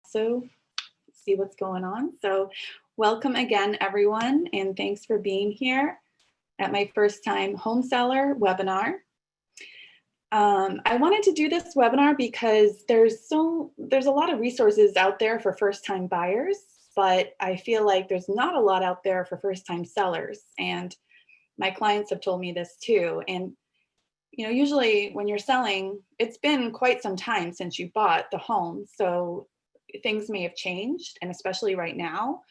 also see what's going on. So welcome again, everyone, and thanks for being here at my first time home seller webinar. I wanted to do this webinar because there's a lot of resources out there for first-time buyers, but I feel like there's not a lot out there for first-time sellers. And my clients have told me this too. And usually when you're selling, it's been quite some time since you bought the home. So things may have changed. And especially right now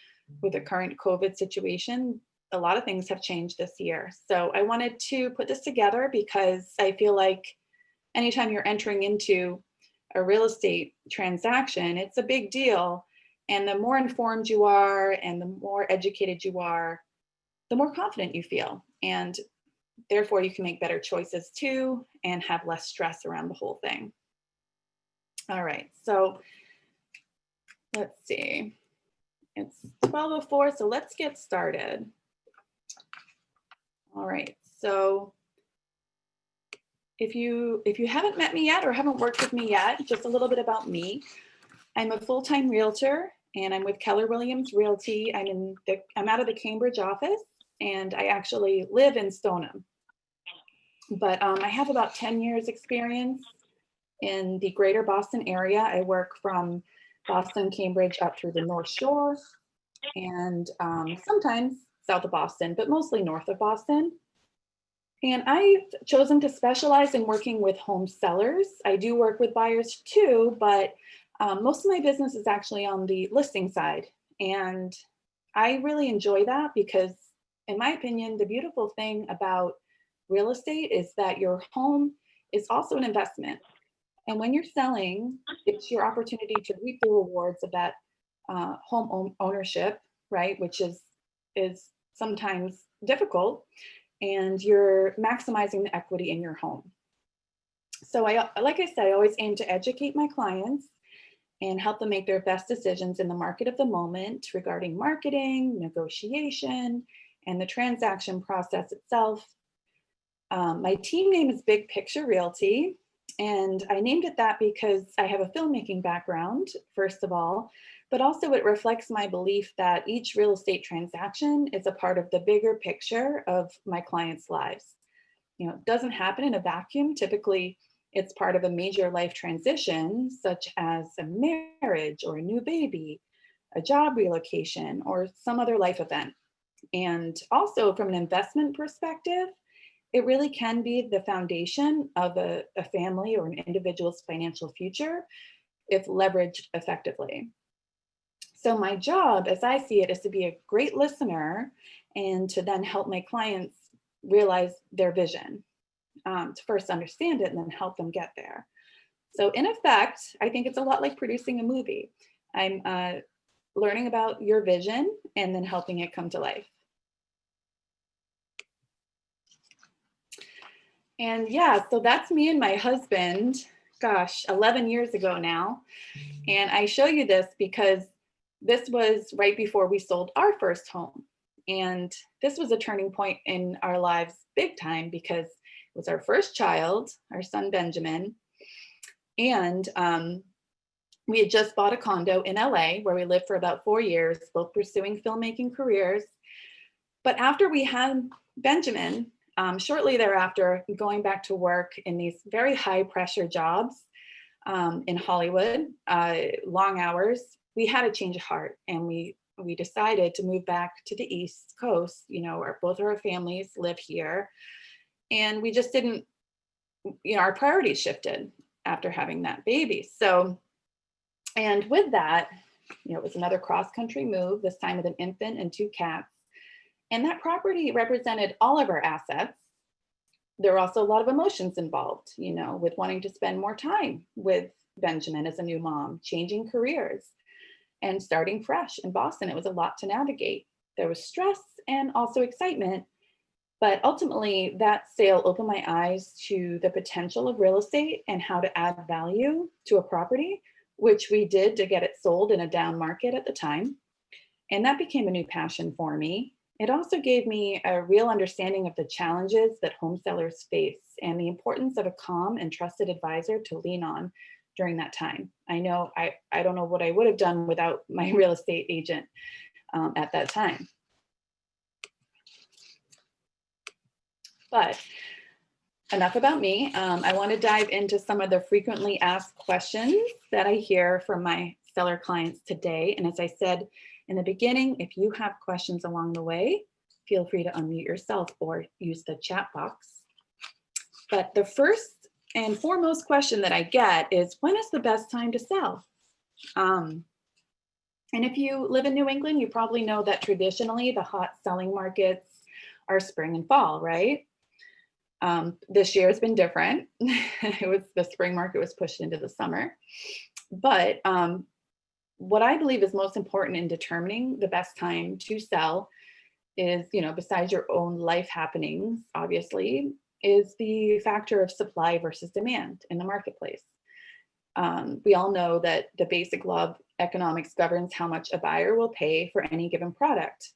with the current COVID situation, a lot of things have changed this year. So I wanted to put this together because I feel like anytime you're entering into a real estate transaction, it's a big deal. And the more informed you are and the more educated you are, the more confident you feel. And therefore, you can make better choices too and have less stress around the whole thing. All right, so let's see. It's 12:04, so let's get started. All right, so if you haven't met me yet or haven't worked with me yet, just a little bit about me. I'm a full-time realtor and I'm with Keller Williams Realty. I'm out of the Cambridge office and I actually live in Stoneham. But I have about 10 years experience in the greater Boston area. I work from Boston, Cambridge up through the North Shore and sometimes south of Boston, but mostly north of Boston. And I've chosen to specialize in working with home sellers. I do work with buyers too, but most of my business is actually on the listing side. And I really enjoy that because, in my opinion, the beautiful thing about real estate is that your home is also an investment. And when you're selling, it's your opportunity to reap the rewards of that home ownership, right? Which is sometimes difficult, and you're maximizing the equity in your home. So like I said, I always aim to educate my clients and help them make their best decisions in the market of the moment regarding marketing, negotiation, and the transaction process itself. My team name is Big Picture Realty, and I named it that because I have a filmmaking background, first of all, but also it reflects my belief that each real estate transaction is a part of the bigger picture of my clients' lives. It doesn't happen in a vacuum. Typically, it's part of a major life transition, such as a marriage or a new baby, a job relocation, or some other life event. And also from an investment perspective, it really can be the foundation of a family or an individual's financial future if leveraged effectively. So my job, as I see it, is to be a great listener and to then help my clients realize their vision, to first understand it and then help them get there. So in effect, I think it's a lot like producing a movie. I'm learning about your vision and then helping it come to life. And yeah, so that's me and my husband, gosh, 11 years ago now. And I show you this because this was right before we sold our first home. And this was a turning point in our lives big time because it was our first child, our son Benjamin. And we had just bought a condo in LA where we lived for about 4 years, both pursuing filmmaking careers. But after we had Benjamin, shortly thereafter, going back to work in these very high pressure jobs in Hollywood, long hours, we had a change of heart and we decided to move back to the East Coast, where both of our families live here. And we just didn't, our priorities shifted after having that baby. So, and with that, it was another cross-country move, this time with an infant and 2 cats. And that property represented all of our assets. There were also a lot of emotions involved, with wanting to spend more time with Benjamin as a new mom, changing careers, and starting fresh in Boston. It was a lot to navigate. There was stress and also excitement, but ultimately that sale opened my eyes to the potential of real estate and how to add value to a property, which we did to get it sold in a down market at the time. And that became a new passion for me. It also gave me a real understanding of the challenges that home sellers face and the importance of a calm and trusted advisor to lean on during that time. I know I don't know what I would have done without my real estate agent at that time. But enough about me. I want to dive into some of the frequently asked questions that I hear from my seller clients today. And as I said in the beginning, if you have questions along the way, feel free to unmute yourself or use the chat box. But the first and foremost question that I get is, when is the best time to sell? And if you live in New England, you probably know that traditionally the hot selling markets are spring and fall, right? This year has been different. The spring market was pushed into the summer. But what I believe is most important in determining the best time to sell is, besides your own life happenings, obviously, is the factor of supply versus demand in the marketplace. We all know that the basic law of economics governs how much a buyer will pay for any given product.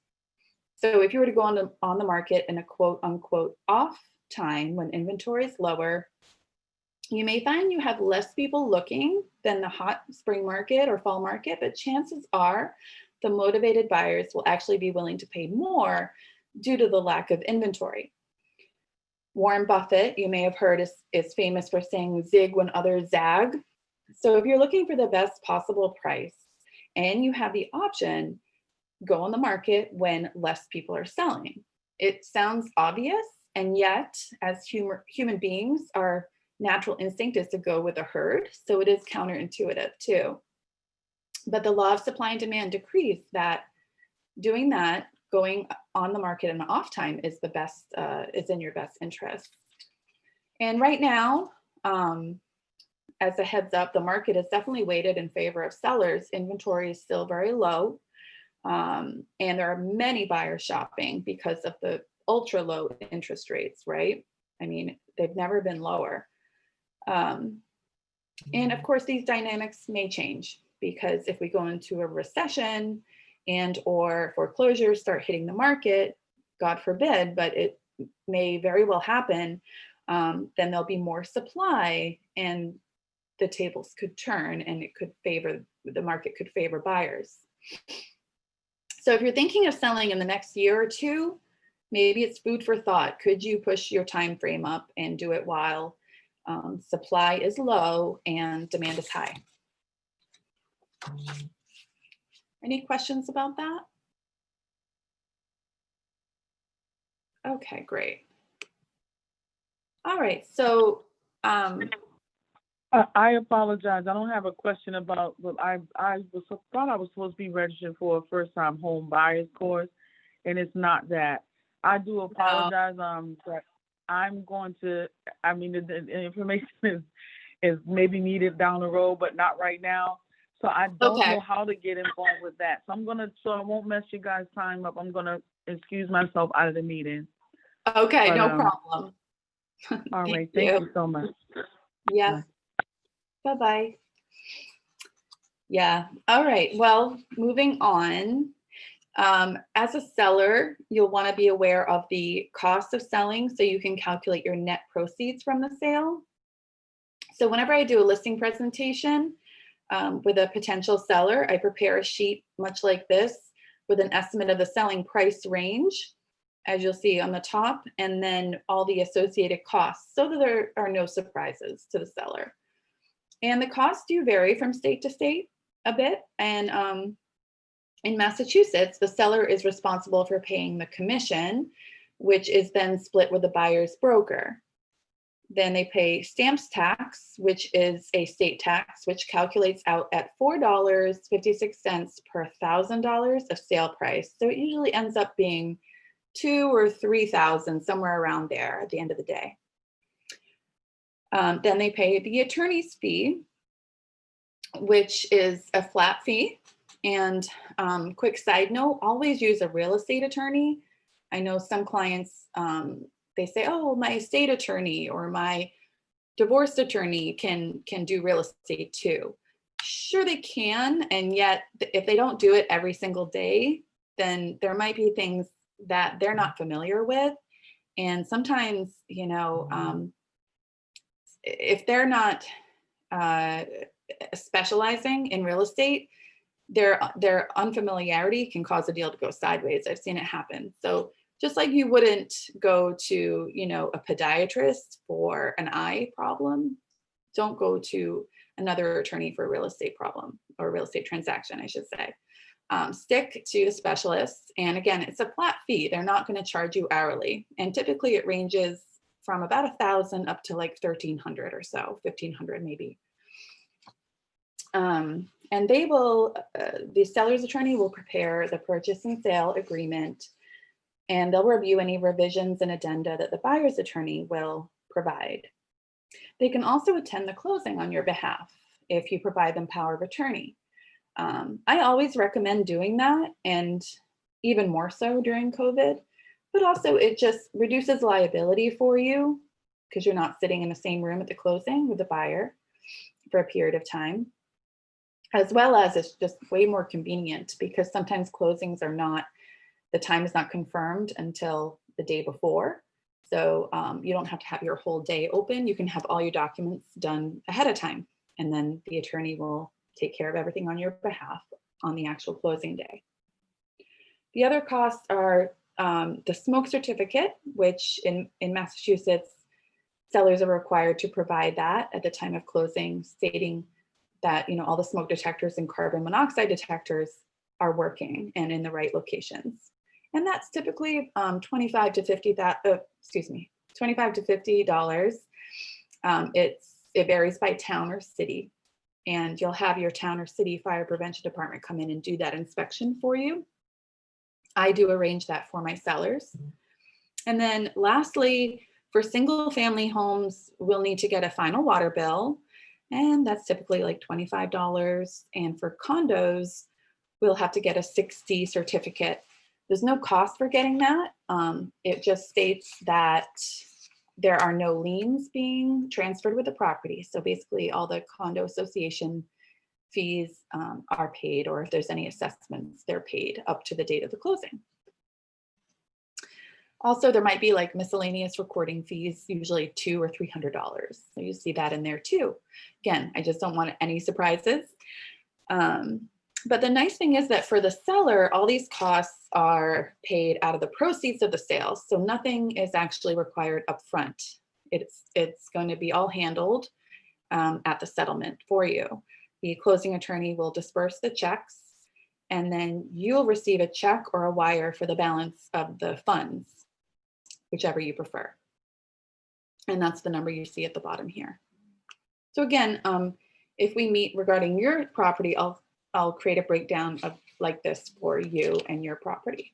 So if you were to go on the market in a quote unquote off time when inventory is lower, you may find you have less people looking than the hot spring market or fall market, but chances are the motivated buyers will actually be willing to pay more due to the lack of inventory. Warren Buffett, you may have heard, is famous for saying zig when others zag. So if you're looking for the best possible price and you have the option, go on the market when less people are selling. It sounds obvious, and yet as human beings, our natural instinct is to go with a herd. So it is counterintuitive too. But the law of supply and demand decrees that doing that, going on the market in the off time, is the best, is in your best interest. And right now, as a heads up, the market is definitely weighted in favor of sellers. Inventory is still very low. And there are many buyers shopping because of the ultra low interest rates, right? I mean, they've never been lower. And of course, these dynamics may change, because if we go into a recession and or foreclosures start hitting the market, God forbid, but it may very well happen, then there'll be more supply and the tables could turn and the market could favor buyers. So if you're thinking of selling in the next year or two, maybe it's food for thought. Could you push your time frame up and do it while supply is low and demand is high? Any questions about that? Okay, great. All right, so I apologize. I don't have a question about, but I thought I was supposed to be registered for a first-time home buyers course, and it's not that. I do apologize. But I'm going to. I mean, the information is maybe needed down the road, but not right now. So I don't know how to get involved with that. So I won't mess you guys' time up. I'm gonna excuse myself out of the meeting. Okay, but, no problem. All right. Thank you so much. Yes. Bye-bye. Yeah. All right. Well, moving on. As a seller, you'll want to be aware of the cost of selling so you can calculate your net proceeds from the sale. So whenever I do a listing presentation with a potential seller, I prepare a sheet much like this with an estimate of the selling price range, as you'll see on the top, and then all the associated costs so that there are no surprises to the seller. And the costs do vary from state to state a bit. And in Massachusetts, the seller is responsible for paying the commission, which is then split with the buyer's broker. Then they pay stamps tax, which is a state tax, which calculates out at $4.56 per $1,000 of sale price. So it usually ends up being $2,000 or $3,000, somewhere around there at the end of the day. Then they pay the attorney's fee, which is a flat fee. And quick side note, always use a real estate attorney. I know some clients, they say, oh, my estate attorney or my divorce attorney can do real estate too. Sure, they can. And yet, if they don't do it every single day, then there might be things that they're not familiar with. And sometimes, if they're not specializing in real estate, their unfamiliarity can cause a deal to go sideways. I've seen it happen. So just like you wouldn't go to, a podiatrist for an eye problem, don't go to another attorney for a real estate problem or real estate transaction, I should say. Stick to the specialists. And again, it's a flat fee. They're not going to charge you hourly. And typically it ranges from about 1,000 up to like 1,300 or so, 1,500 maybe. And they will, the seller's attorney will prepare the purchase and sale agreement, and they'll review any revisions and addenda that the buyer's attorney will provide. They can also attend the closing on your behalf if you provide them power of attorney. I always recommend doing that, and even more so during COVID, but also it just reduces liability for you because you're not sitting in the same room at the closing with the buyer for a period of time, as well as it's just way more convenient because sometimes closings are not, the time is not confirmed until the day before. So you don't have to have your whole day open. You can have all your documents done ahead of time, and then the attorney will take care of everything on your behalf on the actual closing day. The other costs are the smoke certificate, which in Massachusetts, sellers are required to provide that at the time of closing, stating that all the smoke detectors and carbon monoxide detectors are working and in the right locations. And that's typically $25 to $50. It varies by town or city, and you'll have your town or city fire prevention department come in and do that inspection for you. I do arrange that for my sellers. And then lastly, for single family homes, we'll need to get a final water bill, and that's typically like $25. And for condos, we'll have to get a 60 certificate. There's no cost for getting that. It just states that there are no liens being transferred with the property. So basically all the condo association fees are paid, or if there's any assessments, they're paid up to the date of the closing. Also, there might be like miscellaneous recording fees, usually $200 or $300. So you see that in there too. Again, I just don't want any surprises. But the nice thing is that for the seller, all these costs are paid out of the proceeds of the sale. So nothing is actually required upfront. It's going to be all handled at the settlement for you. The closing attorney will disperse the checks, and then you'll receive a check or a wire for the balance of the funds, whichever you prefer. And that's the number you see at the bottom here. So again, if we meet regarding your property, I'll create a breakdown of like this for you and your property.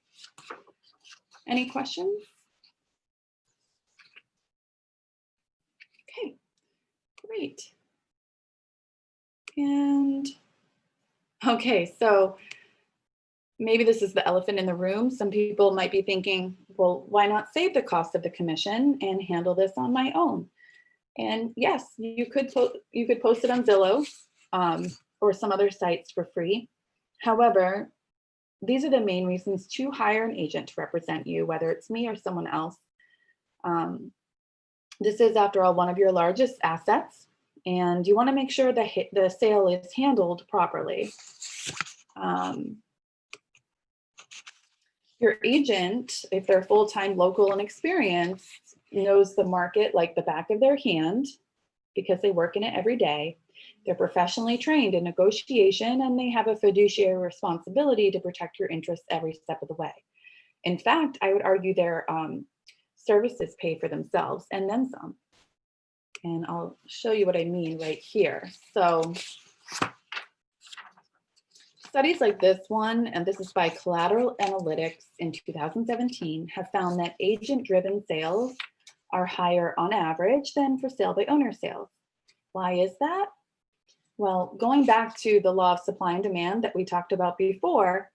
Any questions? Okay, great. And okay, so maybe this is the elephant in the room. Some people might be thinking, well, why not save the cost of the commission and handle this on my own? And yes, you could post it on Zillow or some other sites for free. However, these are the main reasons to hire an agent to represent you, whether it's me or someone else. This is, after all, one of your largest assets, and you want to make sure that the sale is handled properly. Your agent, if they're full-time, local, and experienced, knows the market like the back of their hand because they work in it every day. They're professionally trained in negotiation, and they have a fiduciary responsibility to protect your interests every step of the way. In fact, I would argue their services pay for themselves and then some. And I'll show you what I mean right here. So studies like this one, and this is by Collateral Analytics in 2017, have found that agent-driven sales are higher on average than for sale by owner sales. Why is that? Well, going back to the law of supply and demand that we talked about before,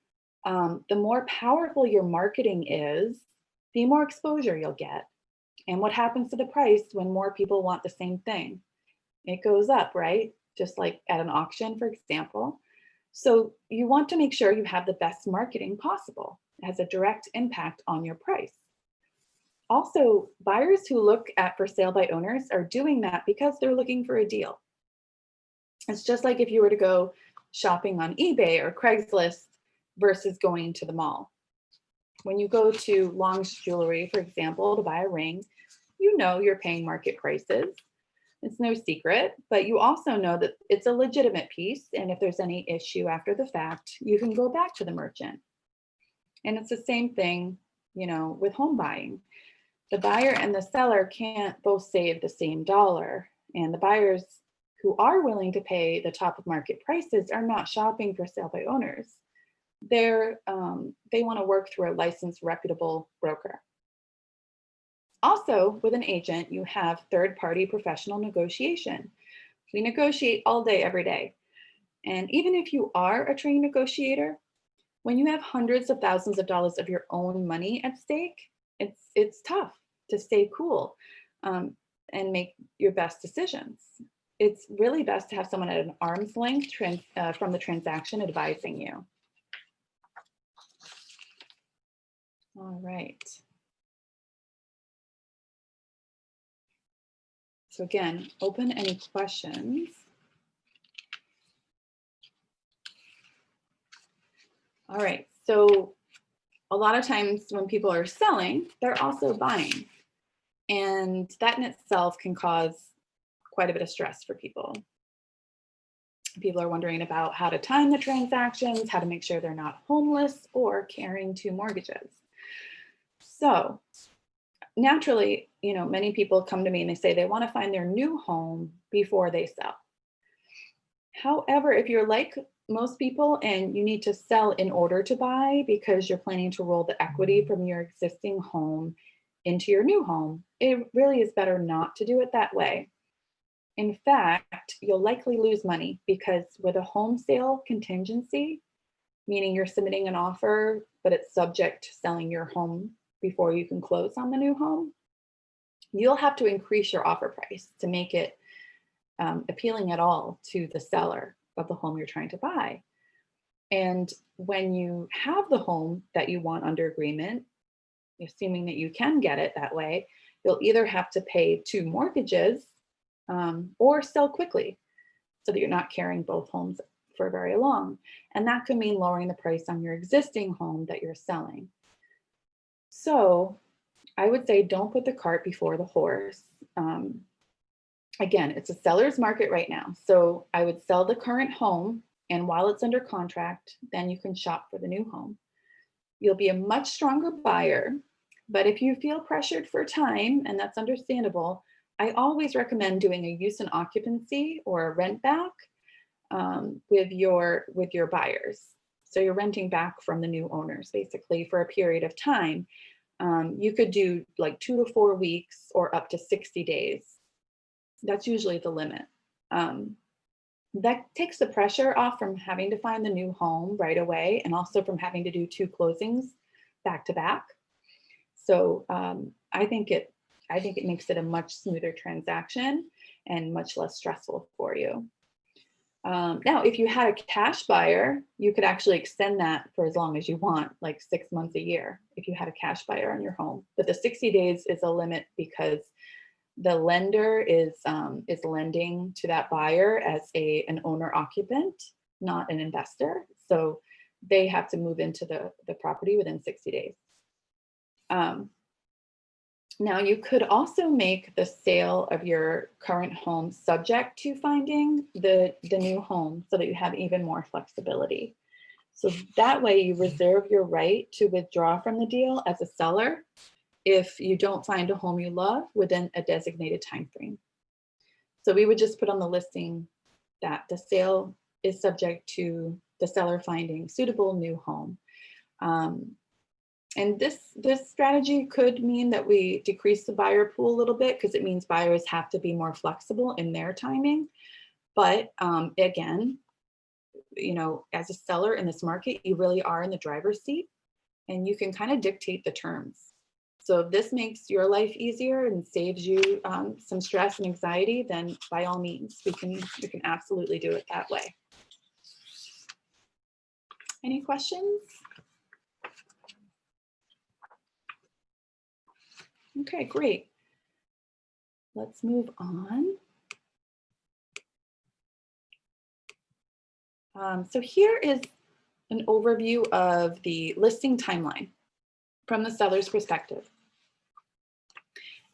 the more powerful your marketing is, the more exposure you'll get. And what happens to the price when more people want the same thing? It goes up, right? Just like at an auction, for example. So you want to make sure you have the best marketing possible. It has a direct impact on your price. Also, buyers who look at for sale by owners are doing that because they're looking for a deal. It's just like if you were to go shopping on eBay or Craigslist versus going to the mall. When you go to Long's Jewelry, for example, to buy a ring, you know you're paying market prices. It's no secret, but you also know that it's a legitimate piece. And if there's any issue after the fact, you can go back to the merchant. And it's the same thing, you know, with home buying. The buyer and the seller can't both save the same dollar. And the buyers who are willing to pay the top of market prices are not shopping for sale by owners. They want to work through a licensed, reputable broker. Also, with an agent, you have third-party professional negotiation. We negotiate all day, every day. And even if you are a trained negotiator, when you have hundreds of thousands of dollars of your own money at stake, it's tough to stay cool and make your best decisions. It's really best to have someone at an arm's length from the transaction advising you. All right. So again, open any questions. All right, so a lot of times when people are selling, they're also buying. And that in itself can cause quite a bit of stress for people. People are wondering about how to time the transactions, how to make sure they're not homeless or carrying two mortgages. So naturally, you know, many people come to me and they say they want to find their new home before they sell. However, if you're like most people and you need to sell in order to buy because you're planning to roll the equity from your existing home into your new home, it really is better not to do it that way. In fact, you'll likely lose money because with a home sale contingency, meaning you're submitting an offer, but it's subject to selling your home before you can close on the new home, you'll have to increase your offer price to make it appealing at all to the seller of the home you're trying to buy. And when you have the home that you want under agreement, assuming that you can get it that way, you'll either have to pay two mortgages or sell quickly so that you're not carrying both homes for very long. And that could mean lowering the price on your existing home that you're selling. So I would say don't put the cart before the horse. Again, it's a seller's market right now. So I would sell the current home, and while it's under contract, then you can shop for the new home. You'll be a much stronger buyer, but if you feel pressured for time, and that's understandable, I always recommend doing a use and occupancy or a rent back with your buyers. So you're renting back from the new owners basically for a period of time. You could do like 2 to 4 weeks or up to 60 days. That's usually the limit. That takes the pressure off from having to find the new home right away and also from having to do 2 closings back to back. So I think it makes it a much smoother transaction and much less stressful for you. Now, if you had a cash buyer, you could actually extend that for as long as you want, like 6 months, a year, if you had a cash buyer on your home. But the 60 days is a limit because the lender is lending to that buyer as an owner occupant, not an investor. So they have to move into the property within 60 days. Now you could also make the sale of your current home subject to finding the new home so that you have even more flexibility. So that way you reserve your right to withdraw from the deal as a seller if you don't find a home you love within a designated time frame. So we would just put on the listing that the sale is subject to the seller finding suitable new home. And this strategy could mean that we decrease the buyer pool a little bit because it means buyers have to be more flexible in their timing. But again, you know, as a seller in this market, you really are in the driver's seat and you can kind of dictate the terms. So if this makes your life easier and saves you some stress and anxiety, then by all means, we can absolutely do it that way. Any questions? Okay, great. Let's move on. So here is an overview of the listing timeline from the seller's perspective.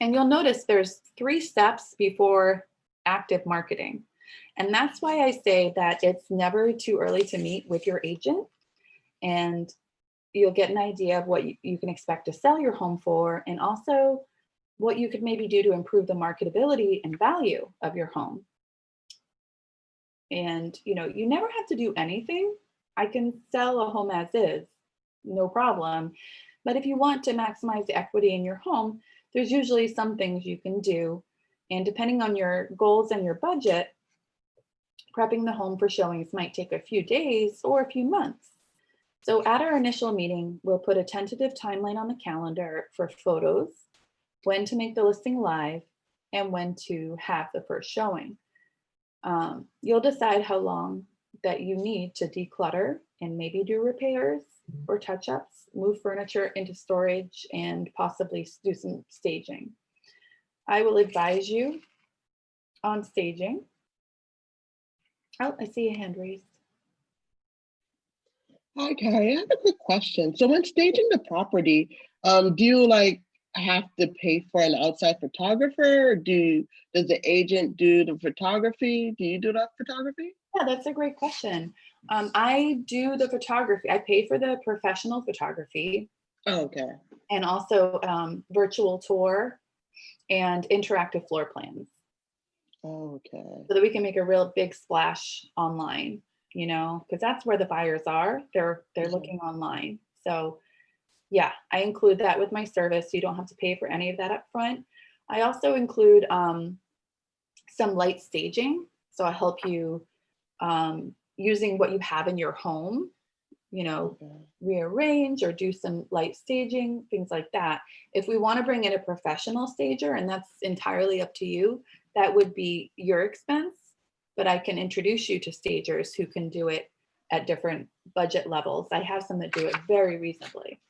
And you'll notice there's 3 steps before active marketing. And that's why I say that it's never too early to meet with your agent, and you'll get an idea of what you can expect to sell your home for, and also what you could maybe do to improve the marketability and value of your home. And you never have to do anything. I can sell a home as is, no problem. But if you want to maximize the equity in your home, there's usually some things you can do. And depending on your goals and your budget, prepping the home for showings might take a few days or a few months. So at our initial meeting, we'll put a tentative timeline on the calendar for photos, when to make the listing live, and when to have the first showing. You'll decide how long that you need to declutter and maybe do repairs or touch-ups, move furniture into storage, and possibly do some staging. I will advise you on staging. Oh, I see a hand raised. Hi, Carrie. I have a quick question. So when staging the property, do you have to pay for an outside photographer? Or does the agent do the photography? Do you do that photography? Yeah, that's a great question. I do the photography. I pay for the professional photography, Oh, okay. and also virtual tour and interactive floor plans, Oh, okay. so that we can make a real big splash online, because that's where the buyers are. They're Mhm. looking online. So yeah, I include that with my service. So you don't have to pay for any of that up front. I also include some light staging. So I help you using what you have in your home, Okay. rearrange or do some light staging, things like that. If we want to bring in a professional stager, and that's entirely up to you, that would be your expense, but I can introduce you to stagers who can do it at different budget levels. I have some that do it very reasonably.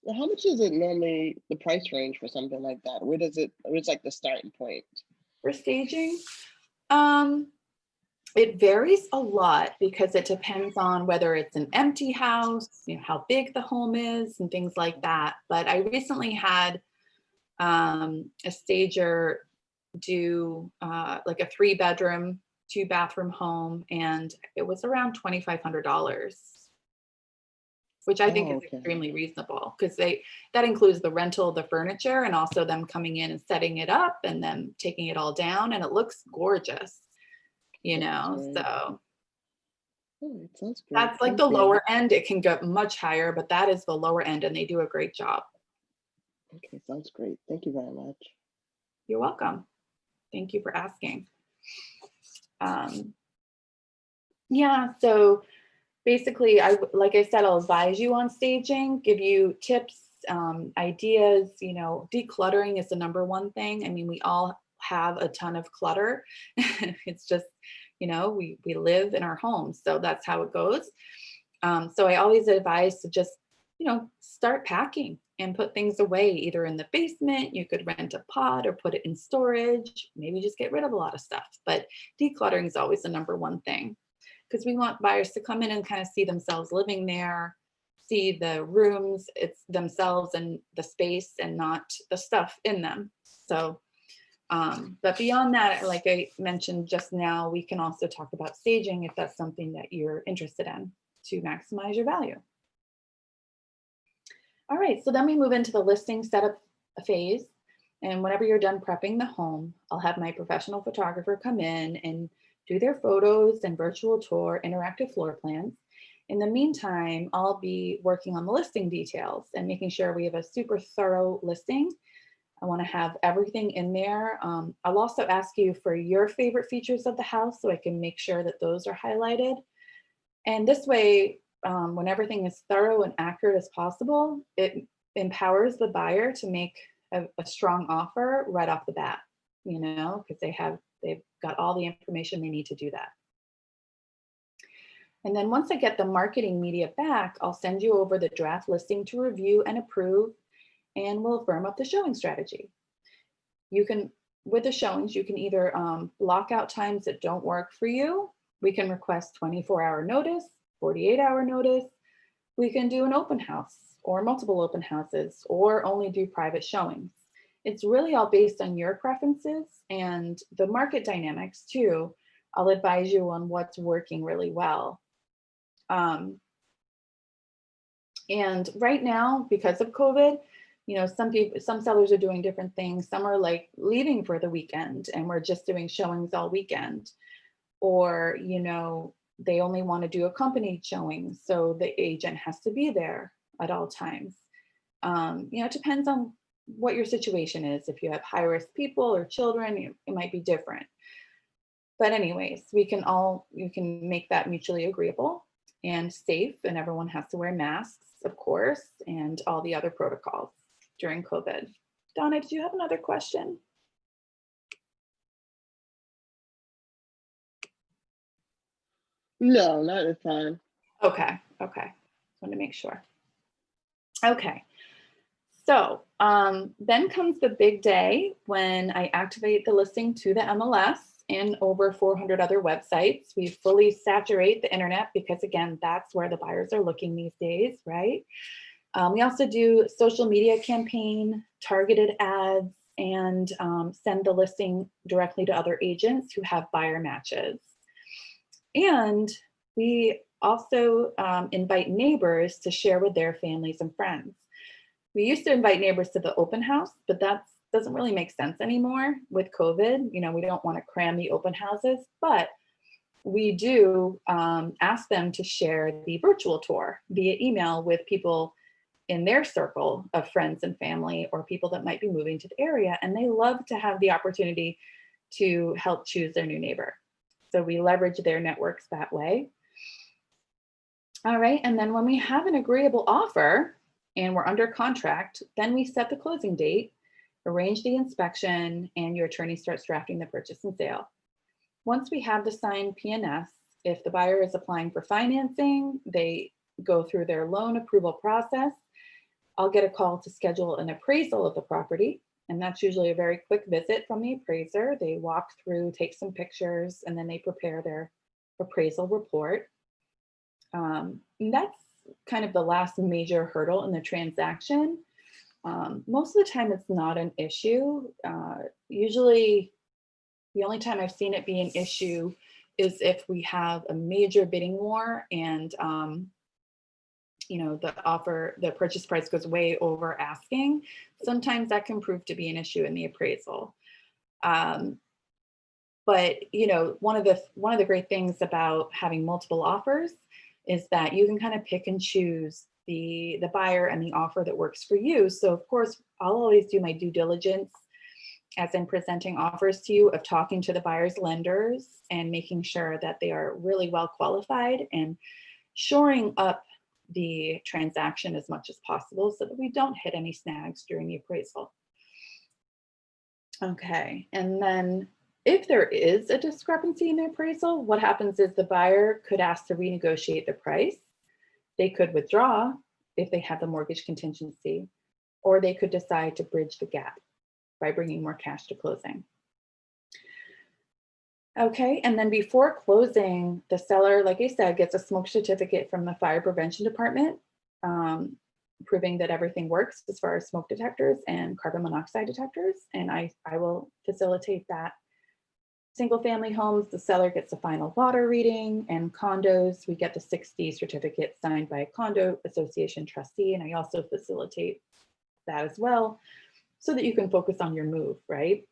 Well, how much is it normally the price range for something like that? Where's like the starting point? For staging, it varies a lot because it depends on whether it's an empty house, how big the home is, and things like that. But I recently had a stager do like a 3-bedroom, 2-bathroom home, and it was around $2,500, which I think Oh, is okay. extremely reasonable, because that includes the rental of the furniture and also them coming in and setting it up and then taking it all down, and it looks gorgeous, That's great. so Oh, it sounds great. that's like Thank the you. lower end. It can go much higher, but that is the lower end, and they do a great job. Okay, sounds great. Thank you very much. You're welcome. Thank you for asking. Yeah, so basically, like I said, I'll advise you on staging, give you tips, ideas. Decluttering is the number one thing. I mean, we all have a ton of clutter. It's just, we live in our homes, so that's how it goes. So I always advise to just, start packing and put things away, either in the basement. You could rent a pod or put it in storage. Maybe just get rid of a lot of stuff. But decluttering is always the number one thing, because we want buyers to come in and kind of see themselves living there, see the rooms, it's themselves and the space, and not the stuff in them. So, but beyond that, like I mentioned just now, we can also talk about staging if that's something that you're interested in to maximize your value. All right, so then we move into the listing setup phase. And whenever you're done prepping the home, I'll have my professional photographer come in and do their photos and virtual tour, interactive floor plans. In the meantime, I'll be working on the listing details and making sure we have a super thorough listing. I want to have everything in there. I'll also ask you for your favorite features of the house so I can make sure that those are highlighted. And this way, when everything is thorough and accurate as possible, it empowers the buyer to make a strong offer right off the bat, because they've got all the information they need to do that. And then once I get the marketing media back, I'll send you over the draft listing to review and approve, and we'll firm up the showing strategy. With the showings, you can either block out times that don't work for you, We can request 24-hour notice, 48-hour notice. We can do an open house or multiple open houses or only do private showings. It's really all based on your preferences and the market dynamics too. I'll advise you on what's working really well. And right now, because of COVID, you know, some sellers are doing different things. Some are like leaving for the weekend and we're just doing showings all weekend. Or, you know, they only want to do accompanied showings, so the agent has to be there at all times. You know, it depends on what your situation is. If you have high risk people or children, it might be different. But anyways, you can make that mutually agreeable and safe, and everyone has to wear masks, of course, and all the other protocols during COVID. Donna, did you have another question? No, not at the time. Okay. Want to make sure. Okay. So then comes the big day when I activate the listing to the MLS and over 400 other websites. We fully saturate the internet because, again, that's where the buyers are looking these days, right? We also do social media campaign, targeted ads, and send the listing directly to other agents who have buyer matches. And we also invite neighbors to share with their families and friends. We used to invite neighbors to the open house, but that doesn't really make sense anymore with COVID. You know, we don't want to cram the open houses, but we do ask them to share the virtual tour via email with people in their circle of friends and family or people that might be moving to the area. And they love to have the opportunity to help choose their new neighbor. So we leverage their networks that way. All right, and then when we have an agreeable offer and we're under contract, then we set the closing date, arrange the inspection, and your attorney starts drafting the purchase and sale. Once we have the signed PNS, if the buyer is applying for financing, they go through their loan approval process. I'll get a call to schedule an appraisal of the property. And that's usually a very quick visit from the appraiser. They walk through, take some pictures, and then they prepare their appraisal report. And that's kind of the last major hurdle in the transaction. Most of the time it's not an issue. Usually the only time I've seen it be an issue is if we have a major bidding war and you know, the purchase price goes way over asking. Sometimes that can prove to be an issue in the appraisal. But you know, one of the great things about having multiple offers is that you can kind of pick and choose the buyer and the offer that works for you. So of course, I'll always do my due diligence as I'm presenting offers to you of talking to the buyer's lenders and making sure that they are really well qualified and shoring up the transaction as much as possible so that we don't hit any snags during the appraisal. Okay, and then if there is a discrepancy in the appraisal, what happens is the buyer could ask to renegotiate the price. They could withdraw if they have the mortgage contingency, or they could decide to bridge the gap by bringing more cash to closing. Okay, and then before closing, the seller, like I said, gets a smoke certificate from the fire prevention department, proving that everything works as far as smoke detectors and carbon monoxide detectors, and I will facilitate that. Single family homes, the seller gets a final water reading, and condos, we get the 6D certificate signed by a condo association trustee, and I also facilitate that as well so that you can focus on your move, right?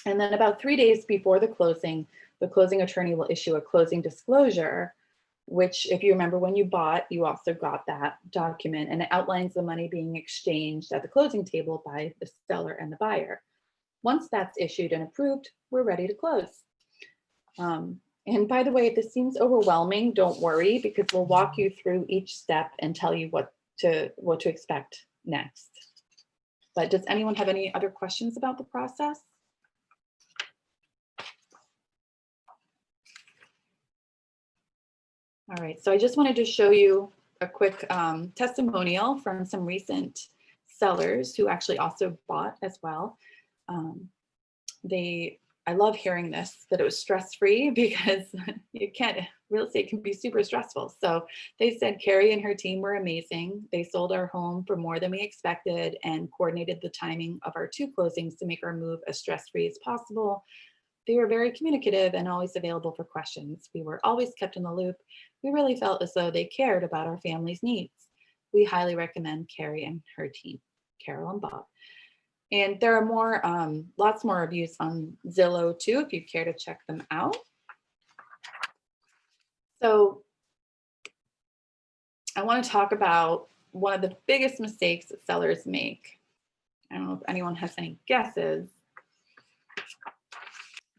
And then about 3 days before the closing attorney will issue a closing disclosure, which if you remember when you bought, you also got that document, and it outlines the money being exchanged at the closing table by the seller and the buyer. Once that's issued and approved, we're ready to close. And by the way, if this seems overwhelming, don't worry, because we'll walk you through each step and tell you what to expect next. But does anyone have any other questions about the process? All right, so I just wanted to show you a quick testimonial from some recent sellers who actually also bought as well. I love hearing this, that it was stress-free because real estate can be super stressful. So they said Carrie and her team were amazing. They sold our home for more than we expected and coordinated the timing of our 2 closings to make our move as stress-free as possible. They were very communicative and always available for questions. We were always kept in the loop. We really felt as though they cared about our family's needs. We highly recommend Carrie and her team, Carol and Bob. And there are more, lots more reviews on Zillow too, if you care to check them out. So I want to talk about one of the biggest mistakes that sellers make. I don't know if anyone has any guesses.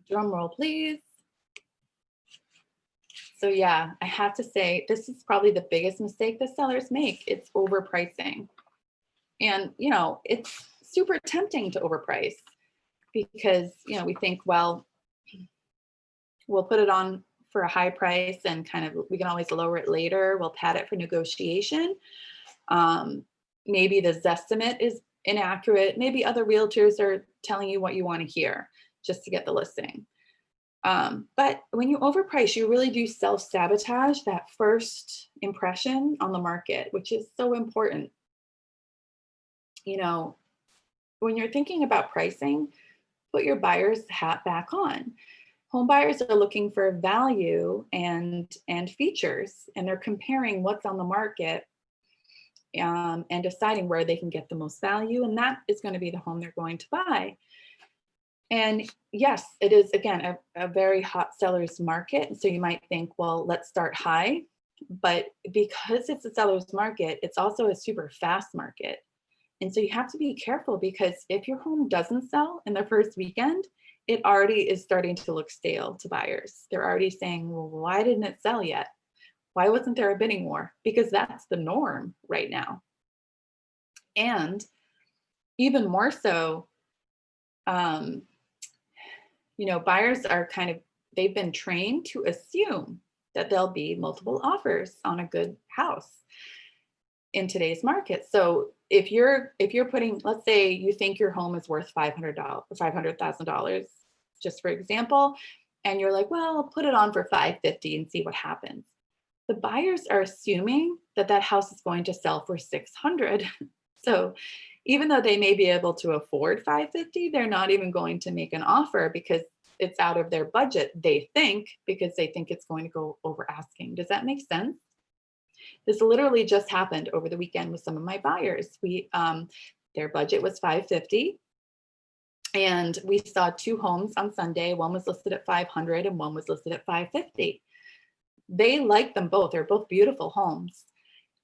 Drum roll, please. So yeah, I have to say, this is probably the biggest mistake that sellers make. It's overpricing. And, you know, it's super tempting to overprice because, you know, we think, well, we'll put it on for a high price and kind of, we can always lower it later. We'll pad it for negotiation. Maybe the Zestimate is inaccurate. Maybe other realtors are telling you what you want to hear just to get the listing. But when you overprice, you really do self-sabotage that first impression on the market, which is so important. You know, when you're thinking about pricing, put your buyer's hat back on. Home buyers are looking for value and features, and they're comparing what's on the market and deciding where they can get the most value, and that is going to be the home they're going to buy. And yes, it is, again, a very hot seller's market. So you might think, well, let's start high. But because it's a seller's market, it's also a super fast market. And so you have to be careful, because if your home doesn't sell in the first weekend, it already is starting to look stale to buyers. They're already saying, well, why didn't it sell yet? Why wasn't there a bidding war? Because that's the norm right now. And even more so, you know, buyers are they've been trained to assume that there'll be multiple offers on a good house in today's market. So if you're putting, let's say you think your home is worth $500,000, just for example, and you're like, well, I'll put it on for $550 and see what happens. The buyers are assuming that that house is going to sell for $600. So even though they may be able to afford $550, they're not even going to make an offer because it's out of their budget, they think, because they think it's going to go over asking. Does that make sense? This literally just happened over the weekend with some of my buyers. Their budget was $550, and we saw 2 homes on Sunday. One was listed at $500 and one was listed at $550. They liked them both. They're both beautiful homes.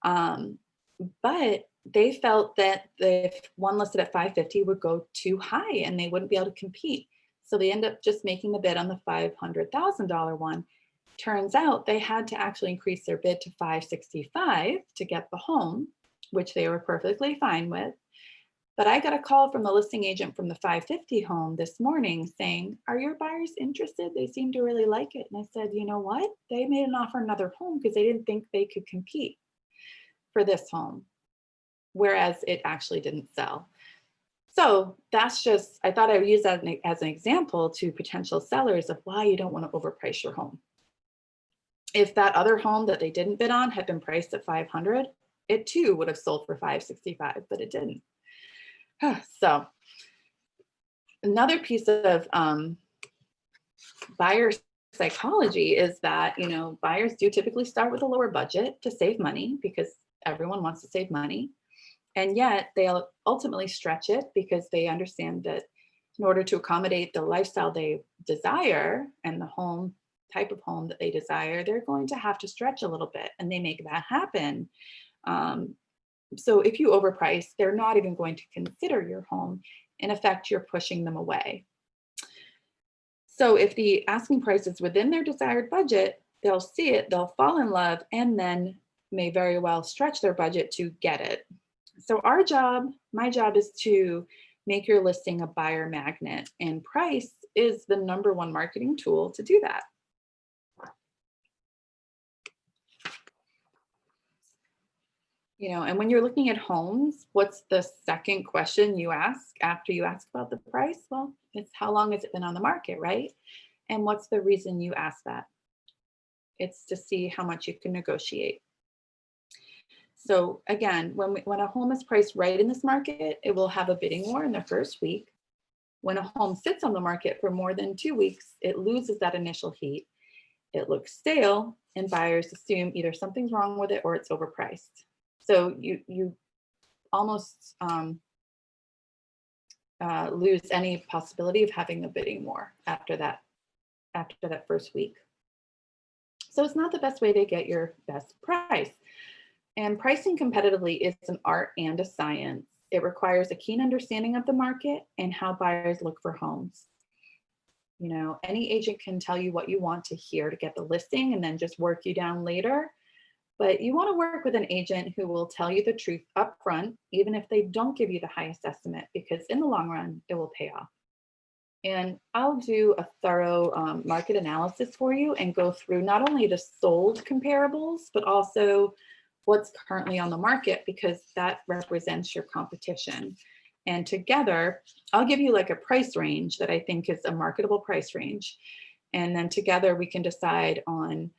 But they felt that if one listed at $550 would go too high and they wouldn't be able to compete. So they end up just making the bid on the $500,000 one. Turns out they had to actually increase their bid to $565 to get the home, which they were perfectly fine with. But I got a call from the listing agent from the $550 home this morning saying, are your buyers interested? They seem to really like it. And I said, you know what? They made an offer on another home because they didn't think they could compete for this home, whereas it actually didn't sell. So that's just, I thought I would use that as an example to potential sellers of why you don't want to overprice your home. If that other home that they didn't bid on had been priced at $500, it too would have sold for $565, but it didn't. So another piece of buyer psychology is that, you know, buyers do typically start with a lower budget to save money because everyone wants to save money. And yet they'll ultimately stretch it because they understand that in order to accommodate the lifestyle they desire and the home type of home that they desire, they're going to have to stretch a little bit, and they make that happen. So if you overprice, they're not even going to consider your home. In effect, you're pushing them away. So if the asking price is within their desired budget, they'll see it, they'll fall in love, and then may very well stretch their budget to get it. So my job is to make your listing a buyer magnet, and price is the #1 marketing tool to do that. And when you're looking at homes, what's the second question you ask after you ask about the price? Well, it's how long has it been on the market, right? And what's the reason you ask that? It's to see how much you can negotiate. So again, when a home is priced right in this market, it will have a bidding war in the first week. When a home sits on the market for more than 2 weeks, it loses that initial heat. It looks stale, and buyers assume either something's wrong with it or it's overpriced. So you almost lose any possibility of having a bidding war after that first week. So it's not the best way to get your best price. And pricing competitively is an art and a science. It requires a keen understanding of the market and how buyers look for homes. Any agent can tell you what you want to hear to get the listing and then just work you down later. But you want to work with an agent who will tell you the truth up front, even if they don't give you the highest estimate, because in the long run, it will pay off. And I'll do a thorough market analysis for you and go through not only the sold comparables, but also what's currently on the market, because that represents your competition. And together, I'll give you like a price range that I think is a marketable price range. And then together we can decide on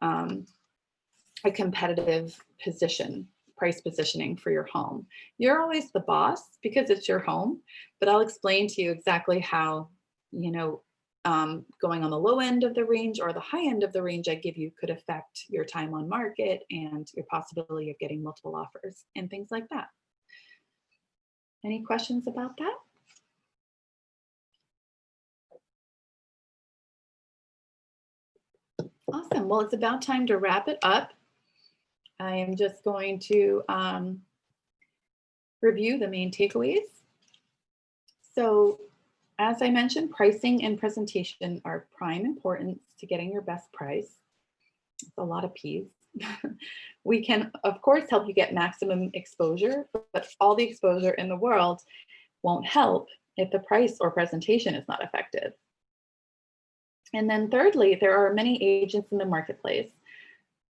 a competitive price positioning for your home. You're always the boss because it's your home, but I'll explain to you exactly how, going on the low end of the range or the high end of the range I give you could affect your time on market and your possibility of getting multiple offers and things like that. Any questions about that? Awesome. Well, it's about time to wrap it up. I am just going to review the main takeaways. So as I mentioned, pricing and presentation are prime importance to getting your best price. It's a lot of P's. We can, of course, help you get maximum exposure, but all the exposure in the world won't help if the price or presentation is not effective. And then thirdly, there are many agents in the marketplace,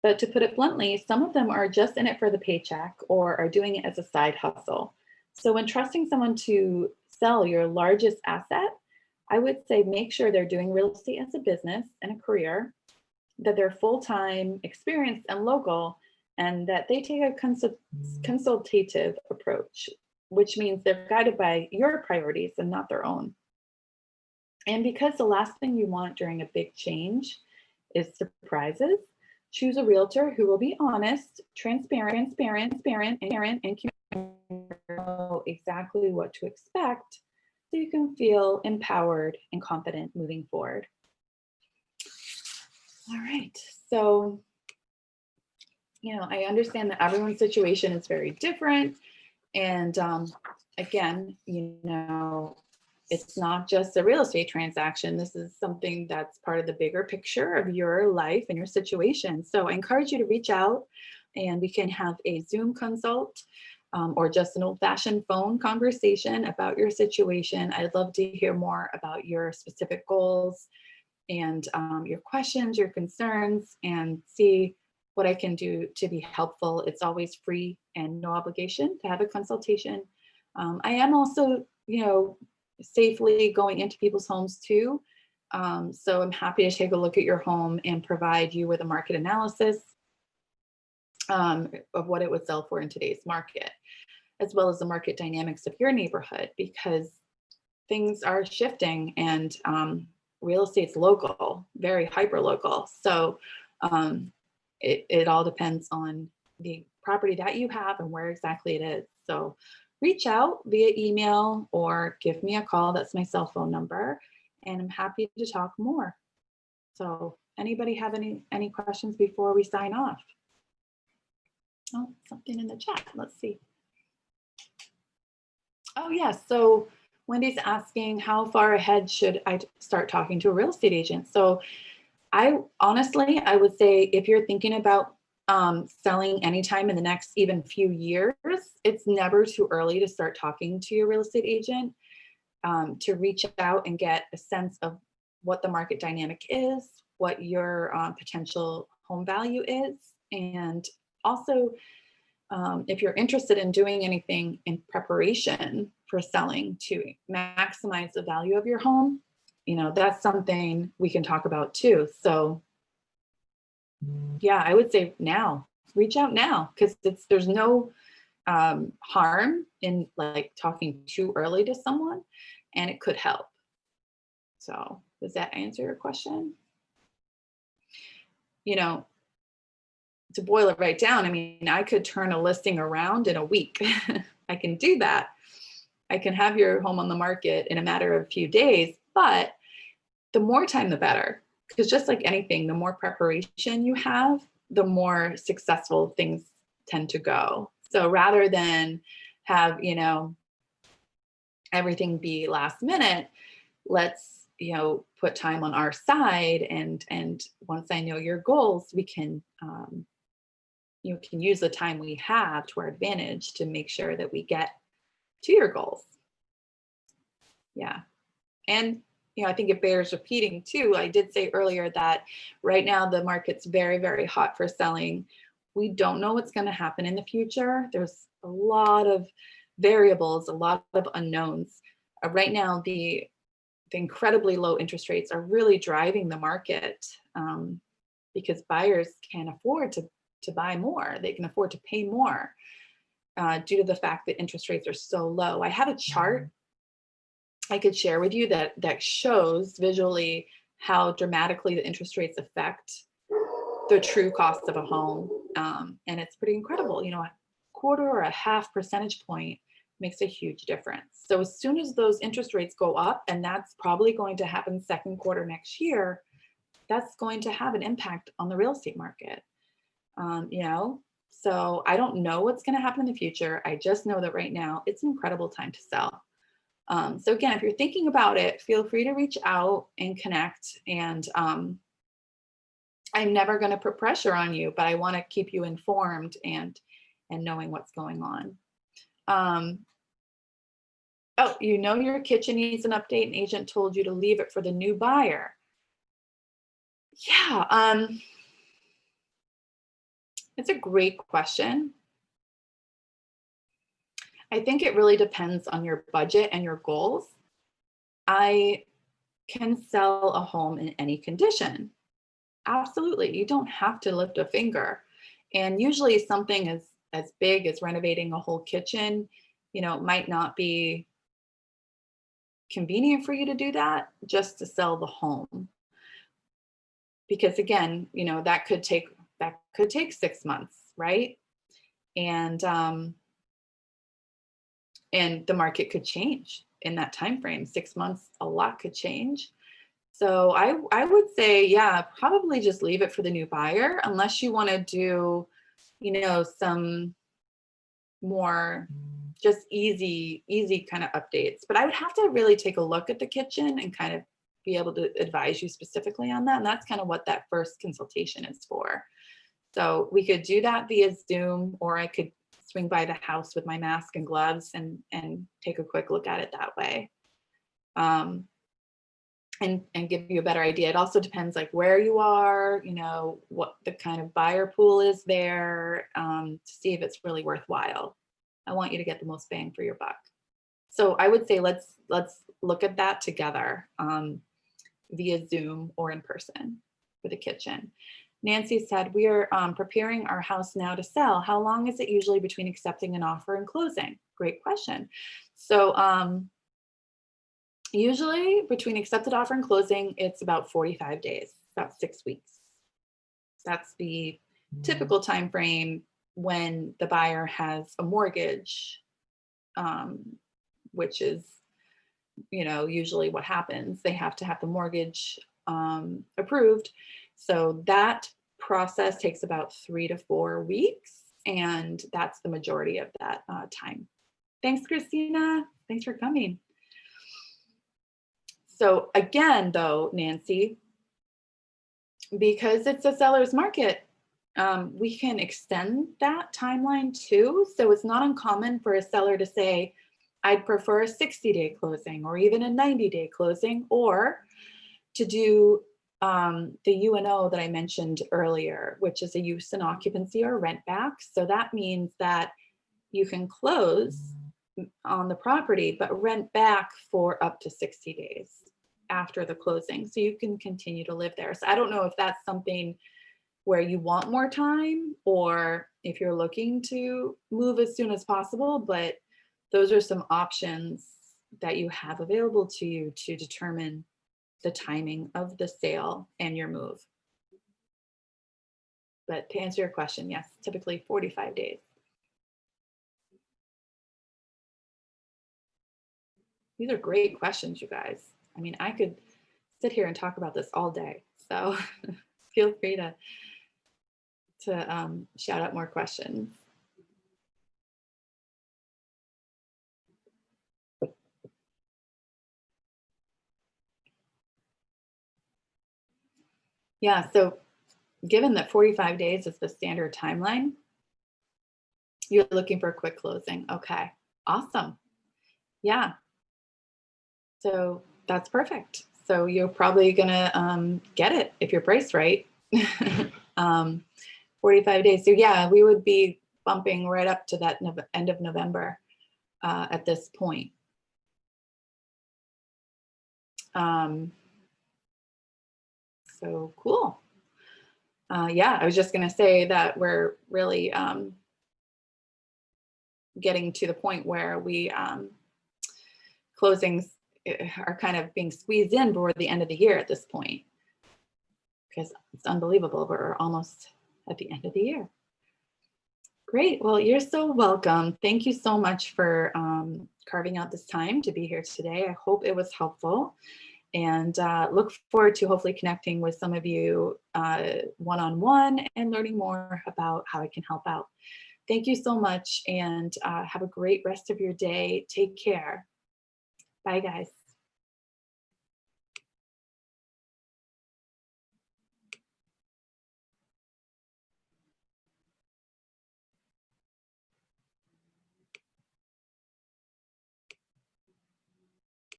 but to put it bluntly, some of them are just in it for the paycheck or are doing it as a side hustle. So when trusting someone to sell your largest asset, I would say make sure they're doing real estate as a business and a career, that they're full-time, experienced, and local, and that they take a consultative approach, which means they're guided by your priorities and not their own. And because the last thing you want during a big change is surprises, choose a realtor who will be honest, transparent, and know exactly what to expect so you can feel empowered and confident moving forward. All right, so, I understand that everyone's situation is very different. And again, it's not just a real estate transaction. This is something that's part of the bigger picture of your life and your situation. So I encourage you to reach out and we can have a Zoom consult or just an old-fashioned phone conversation about your situation. I'd love to hear more about your specific goals and your questions, your concerns, and see what I can do to be helpful. It's always free and no obligation to have a consultation. I am also, safely going into people's homes too. So I'm happy to take a look at your home and provide you with a market analysis of what it would sell for in today's market, as well as the market dynamics of your neighborhood, because things are shifting and real estate's local, very hyper local. So it all depends on the property that you have and where exactly it is. So reach out via email or give me a call. That's my cell phone number, and I'm happy to talk more. So anybody have any questions before we sign off? Oh, something in the chat. Let's see. Oh, yes. So Wendy's asking, how far ahead should I start talking to a real estate agent? So I would say if you're thinking about selling anytime in the next even few years, it's never too early to start talking to your real estate agent, to reach out and get a sense of what the market dynamic is, what your potential home value is, and also if you're interested in doing anything in preparation for selling to maximize the value of your home, that's something we can talk about too. So yeah, I would say now, reach out now, because there's no harm in like talking too early to someone, and it could help. So does that answer your question? To boil it right down, I mean, I could turn a listing around in a week. I can do that. I can have your home on the market in a matter of a few days, but the more time, the better. Because just like anything, the more preparation you have, the more successful things tend to go. So rather than have, everything be last minute, let's, put time on our side. And once I know your goals, we can, you can use the time we have to our advantage to make sure that we get to your goals. Yeah. And, I think it bears repeating too. I did say earlier that right now the market's very, very hot for selling. We don't know what's going to happen in the future. There's a lot of variables, a lot of unknowns. Right now, the incredibly low interest rates are really driving the market because buyers can't afford to buy more. They can afford to pay more due to the fact that interest rates are so low. I have a chart I could share with you that shows visually how dramatically the interest rates affect the true cost of a home. And it's pretty incredible. A quarter or a half percentage point makes a huge difference. So as soon as those interest rates go up, and that's probably going to happen second quarter next year, that's going to have an impact on the real estate market. So I don't know what's going to happen in the future. I just know that right now it's an incredible time to sell. So again, if you're thinking about it, feel free to reach out and connect. And I'm never going to put pressure on you, but I want to keep you informed and knowing what's going on. Oh, your kitchen needs an update. An agent told you to leave it for the new buyer. Yeah, it's a great question. I think it really depends on your budget and your goals. I can sell a home in any condition. Absolutely. You don't have to lift a finger. And usually something as big as renovating a whole kitchen, might not be convenient for you to do that just to sell the home. Because again, that could take 6 months, right? And the market could change in that time frame. 6 months, a lot could change. So I would say, yeah, probably just leave it for the new buyer, unless you want to do, some more just easy kind of updates. But I would have to really take a look at the kitchen and kind of be able to advise you specifically on that. And that's kind of what that first consultation is for. So we could do that via Zoom, or I could swing by the house with my mask and gloves and take a quick look at it that way. And give you a better idea. It also depends like where you are, what the kind of buyer pool is there, to see if it's really worthwhile. I want you to get the most bang for your buck. So I would say let's look at that together via Zoom or in person for the kitchen. Nancy said, we are preparing our house now to sell. How long is it usually between accepting an offer and closing? Great question. So usually between accepted offer and closing, it's about 45 days, about 6 weeks. That's the typical time frame when the buyer has a mortgage, which is, usually what happens. They have to have the mortgage approved. So that process takes about 3 to 4 weeks, and that's the majority of that time. Thanks, Christina. Thanks for coming. So again, though, Nancy, because it's a seller's market, we can extend that timeline too. So it's not uncommon for a seller to say, I'd prefer a 60-day closing or even a 90-day closing, or to do the UNO that I mentioned earlier, which is a use and occupancy or rent back. So that means that you can close on the property, but rent back for up to 60 days after the closing. So you can continue to live there. So I don't know if that's something where you want more time or if you're looking to move as soon as possible, but those are some options that you have available to you to determine the timing of the sale and your move. But to answer your question, yes, typically 45 days. These are great questions, you guys. I mean, I could sit here and talk about this all day. So feel free to shout out more questions. Yeah, so given that 45 days is the standard timeline, you're looking for a quick closing. Okay, awesome. Yeah. So that's perfect. So you're probably gonna get it if you're priced right. 45 days. So yeah, we would be bumping right up to that end of November at this point. So cool. Yeah, I was just gonna say that we're really getting to the point where we closings are kind of being squeezed in toward the end of the year at this point, because it's unbelievable. We're almost at the end of the year. Great. Well, you're so welcome. Thank you so much for carving out this time to be here today. I hope it was helpful, and look forward to hopefully connecting with some of you one-on-one and learning more about how I can help out. Thank you so much, and have a great rest of your day. Take care. Bye, guys.